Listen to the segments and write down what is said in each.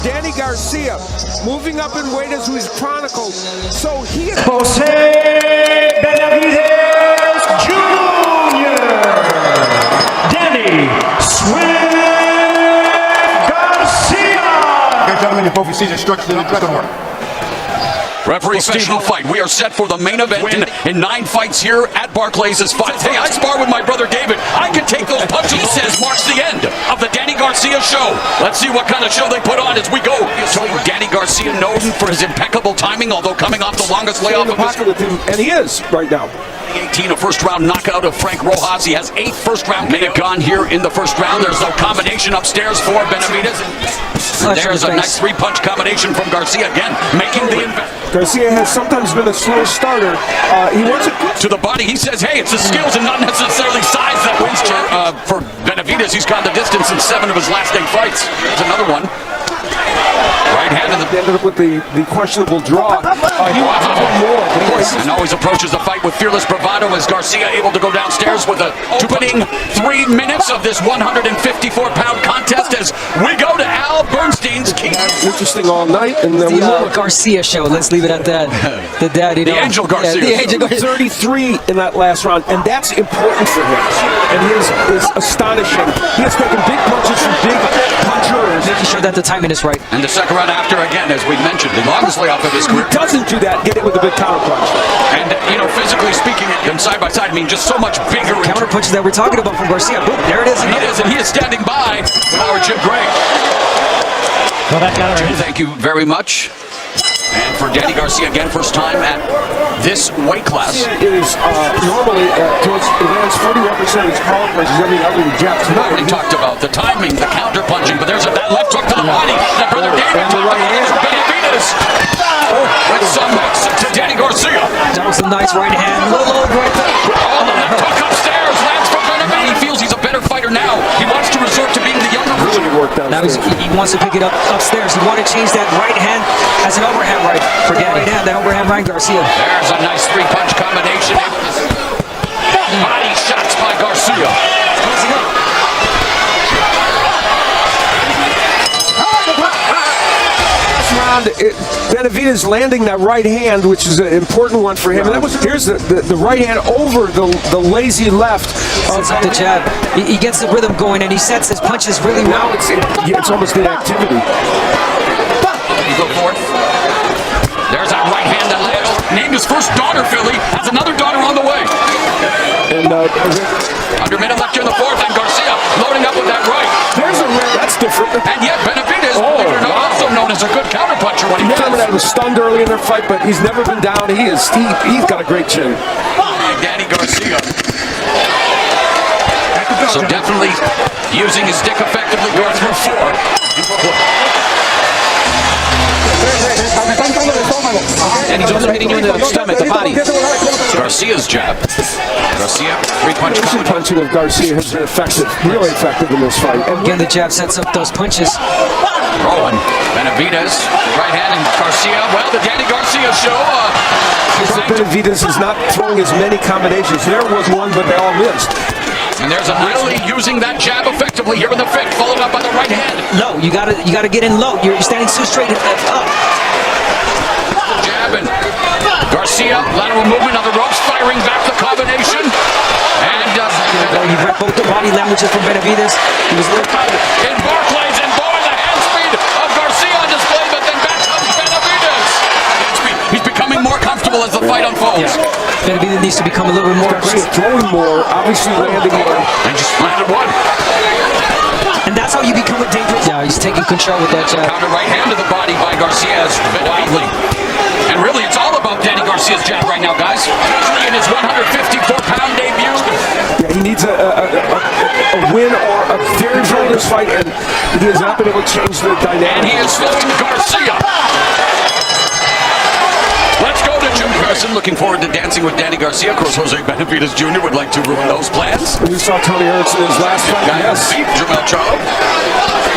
Dany Garcia moving up in weight as we've chronicled. So he is Jose Benavides Jr. Dany Garcia. Okay, gentlemen, you both received instructions in the dressing room. Referee Steve, fight. We are set for the main event in 9 fights here at Barclays' fight. Hey, I spar with my brother David. I can take those punches. He says marks the end of the Dany Garcia show. Let's see what kind of show they put on as we go. So Dany Garcia known for his impeccable timing, although coming off the longest layoff of his with him, and he is right now. 18, a first-round knockout of Frank Rojas. He has 8 first-round minute gone here in the first round. There's no combination upstairs for Benavides. And there's a nice 3-punch combination from Garcia again, making the Garcia has sometimes been a slow starter. He wants it to the body. He says, hey, it's the skills and not necessarily size that wins for Benavides. He's gone the distance in 7 of his last 8 fights. There's another one. Right hand They ended up with the questionable draw. He wants one more. And always approaches the fight with fearless bravado as Garcia able to go downstairs with the opening 3 minutes of this 154-pound contest as we go to Al Bernstein's key. Interesting all night. And then the Garcia show. Let's leave it at that. The daddy. The Angel Garcia. Yeah, the Angel Garcia. 33 in that last round, and that's important for him. And his is astonishing. He has taken big punches from big punchers. Making sure that the timing is right. And the second round after, again, as we mentioned, the longest layoff of his career. He doesn't do that. Get it with a big counter punch. And, physically speaking, and side by side, just so much bigger. Counter punches that we're talking about from Garcia. Boom, there it is. And he is standing by our Jim Gray. Jim, thank you very much. And for Dany Garcia, again, first time at this weight class. It is normally lands 41% of his power punches every other jab. We already talked about the timing, the counter punching, but there's that left hook to the body. That brother David to the right hand for Benavides. With some mix to Dany Garcia. That was a nice right hand. Low right there. Oh, the left hook upstairs lands for Benavides. He feels he's a better fighter now. He wants to resort to being the younger version. Now he wants to pick it up upstairs. He wanted to change that right hand as an overhand right for Dany. Right hand, that overhand right, Garcia. There's a nice 3-punch combination. Body shots by Garcia. Benavides landing that right hand, which is an important one for him. And that was here's the right hand over the lazy left. Sets up the jab. He gets the rhythm going, and he sets his punches really well. Now it's almost inactivity. You go forth. There's that right hand that lands. Named his first daughter, Philly. Has another daughter on the way. And under minute left here in the 4th, and Garcia loading up with that right. There's a that's different. And yet Benavides, believe it or not, also known as a good counterpuncher when he that was stunned early in their fight, but he's never been down. He's got a great chin. Dany Garcia. So definitely using his stick effectively, going through 4. And he's also hitting you in the stomach, the body. Garcia's jab. Garcia, 3-punch punching of Garcia has been effective, really effective in this fight. And again, the jab sets up those punches. Rolling. Benavides, right hand, and Garcia. Well, the Dany Garcia show. Benavides is not throwing as many combinations. There was one, but they all missed. And there's a really using that jab effectively here in the 5th, followed up by the right hand. Low, you gotta get in low. You're standing so straight up. Jab and Garcia, lateral movement on the ropes, firing back the combination. And he read both the body languages from Benavides. He was a little tired. In Barclays, and boy, the hand speed of Garcia on display, but then back comes Benavides. He's becoming more comfortable as the fight unfolds. Yeah. Benavides needs to become a little bit more aggressive. Throwing more, obviously landing more. And just landed one. And that's how you become a dangerous. Yeah, he's taking control with that jab. Counter right hand to the body by Garcia as widely. And really, it's all about Dany Garcia's jab right now, guys. In his 154-pound debut. Yeah, he needs a win or a very this fight, and he has not been able to change the dynamic. And he is slowing Garcia. Let's go to Jim Harrison. Looking forward to dancing with Dany Garcia. Of course, Jose Benavides Jr. would like to ruin those plans. We saw Tony Erickson in his last fight. Yes. Beat Jermell Charlo.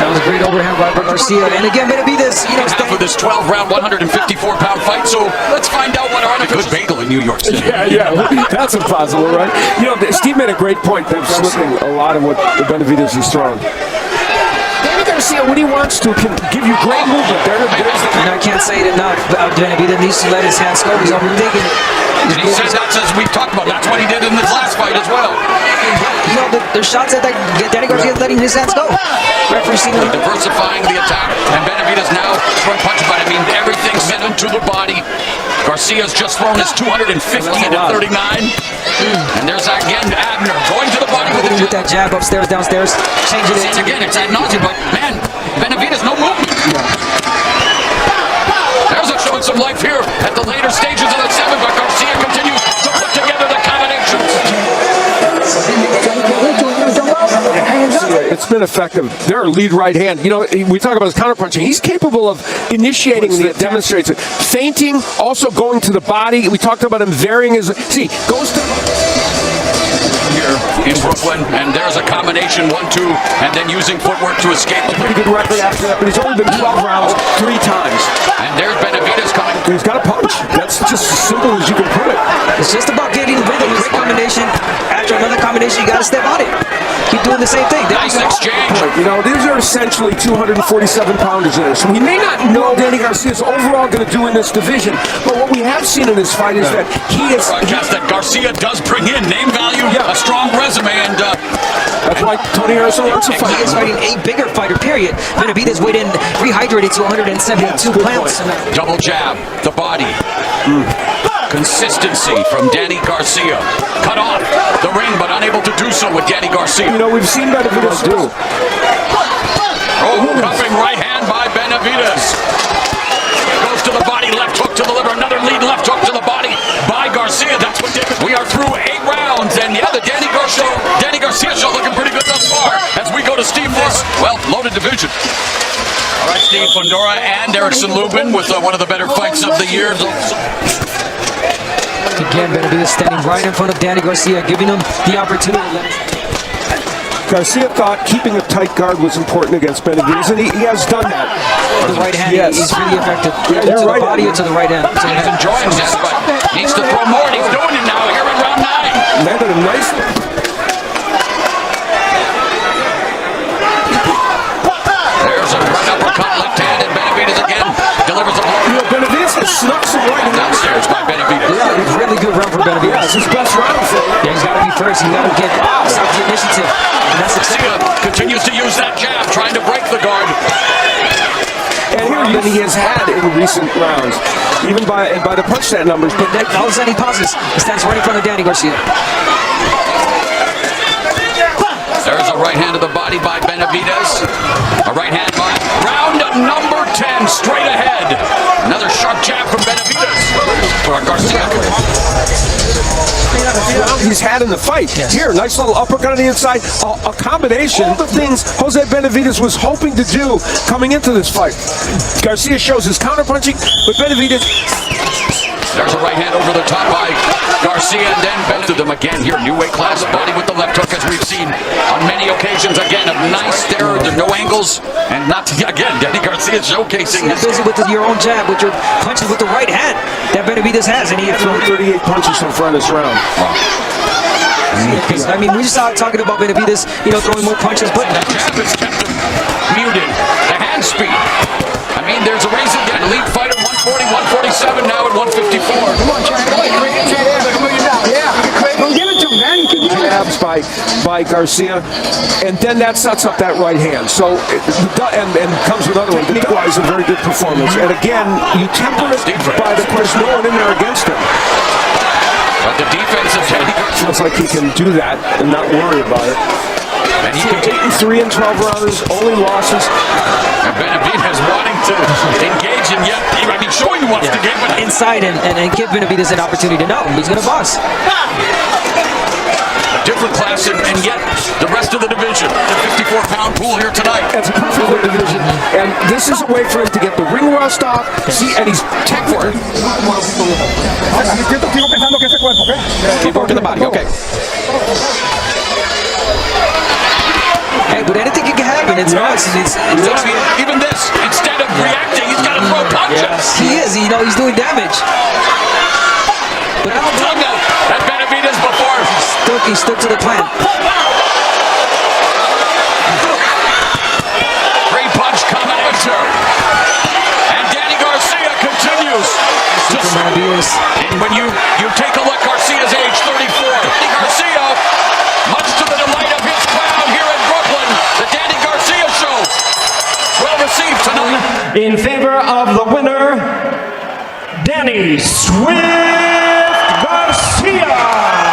That was a great overhand by Garcia. And again, Benavides, half of this 12-round, 154-pound fight. So let's find out what our good bagel in New York City. Yeah, that's impossible, right? Steve made a great point. They're slipping a lot of what the Benavides is throwing. Dany Garcia Garcia, when he wants to, can give you great movement. And I can't say it enough. Benavides needs to let his hands go. He's overthinking it. And he says that's as we've talked about. That's what he did in this last fight as well. You know, there's shots that Dany Garcia is letting his hands go. Referee seen him. Diversifying the attack, and Benavides now throwing punches, but I mean everything's sent into the body. Garcia's just thrown his 250 into 39. And there's again Abner going to the body with that jab upstairs, downstairs, changing it. Again, it's ad nauseam, but man, Benavides no movement. There's a showing some life here at the later stages of the 7th, but Garcia continues to put together the combinations. It's been effective. Their lead right hand. You know, we talk about his counterpunching. He's capable of initiating the demonstrates it. Feinting, also going to the body. We talked about him varying his. See, goes to here in Brooklyn, and there's a combination 1-2, and then using footwork to escape. Pretty good record after that, but he's only been 12 rounds 3 times. And there's Benavides coming. He's got a punch. That's just as simple as you can put it. It's just about getting rhythm. Great combination. After another combination, you got to step on it. Keep doing the same thing. Nice exchange. You know, these are essentially 247 pounders there. So we may not know Dany Garcia's overall going to do in this division, but what we have seen in this fight is that he is. Broadcast that Garcia does bring in name value, a strong resume, and that's why Tony Harrison wants to fight. He is fighting a bigger fighter, period. Benavides weighed in rehydrated to 172 pounds. Double jab, the body. Consistency from Dany Garcia. Cut off the ring, but unable to do so with Dany Garcia. You know, we've seen Benavides do. Oh, cuffing right hand by Benavides. Goes to the body, left hook to the liver. Another lead left hook to the body by Garcia. That's what did it. We are through 8 rounds, and yeah, the Dany Garcia show looking pretty good thus far. As we go to Steve this, well, loaded division. All right, Steve Fundora and Erickson Lubin with one of the better fights of the year. Again, Benavides standing right in front of Dany Garcia, giving him the opportunity. Garcia thought keeping a tight guard was important against Benavides, and he has done that. The right hand, he's really effective. Yeah, to right the body or to the right hand. He's enjoying this, but needs to throw more, and he's doing it now here in round 9. Landed him nicely. There's a right uppercut, left hand, and Benavides again delivers a blow. You know, Benavides has snuck some right downstairs by Benavides. Yeah, it's a really good round for Benavides. Yeah, it's his best round. Yeah, he's got to be first. He's got to get stop the initiative. And that's Garcia continues to use that jab, trying to break the guard. And here than he has had in recent rounds, even by the punch stand numbers. But then all of a sudden he pauses. He stands right in front of Dany Garcia. There's a right hand to the body by Benavides. A right hand by round number 10, straight ahead. Another sharp jab from Benavides. For Garcia. He's had in the fight. Yes. Here, nice little uppercut on the inside. A combination. All the things Jose Benavides was hoping to do coming into this fight. Garcia shows his counterpunching, but Benavides. There's a right hand over the top by Garcia, and then both of them again here. New weight class, body with the left hook, as we've seen on many occasions. Again, a nice there are no angles, and not again. Dany Garcia showcasing his. Busy with your own jab, with your punches with the right hand that Benavides has, and he has thrown 38 punches so far in this round. Wow. I mean, we just started talking about Benavides, throwing more punches, but that jab has kept him muted. The hand speed. I mean, there's a reason. Elite fighter 140, 147 now at 154. Come on, Chad. Come on, yeah. Give it to him, man. Jabs by Garcia, and then that sets up that right hand. So, and comes with another one. Equalize a very good performance. And again, you temper it by the course, no one in there against him. But the defense is feels like he can do that and not worry about it. And he continues 3 and 12 rounds, only losses. And Benavides wanting to engage him yet. I mean, showing he wants to get inside and give Benavides an opportunity to know he's going to boss. A different class, and yet the rest of the division. The 54-pound pool here tonight. That's a perfect division. And this is a way for him to get the ring rust off. See, and he's technical. Keep working the body, okay. Hey, but anything can happen. It's even this, instead of reacting, he's got to throw punches. Yes. He is. He's doing damage. But I don't talk about that Benavides before. He stuck to the plan. Great this. And when you take a look, Garcia's age 34. Dany Garcia, much to the delight of his crowd here in Brooklyn, the Dany Garcia Show. Well received tonight. In favor of the winner, Dany Swift Garcia.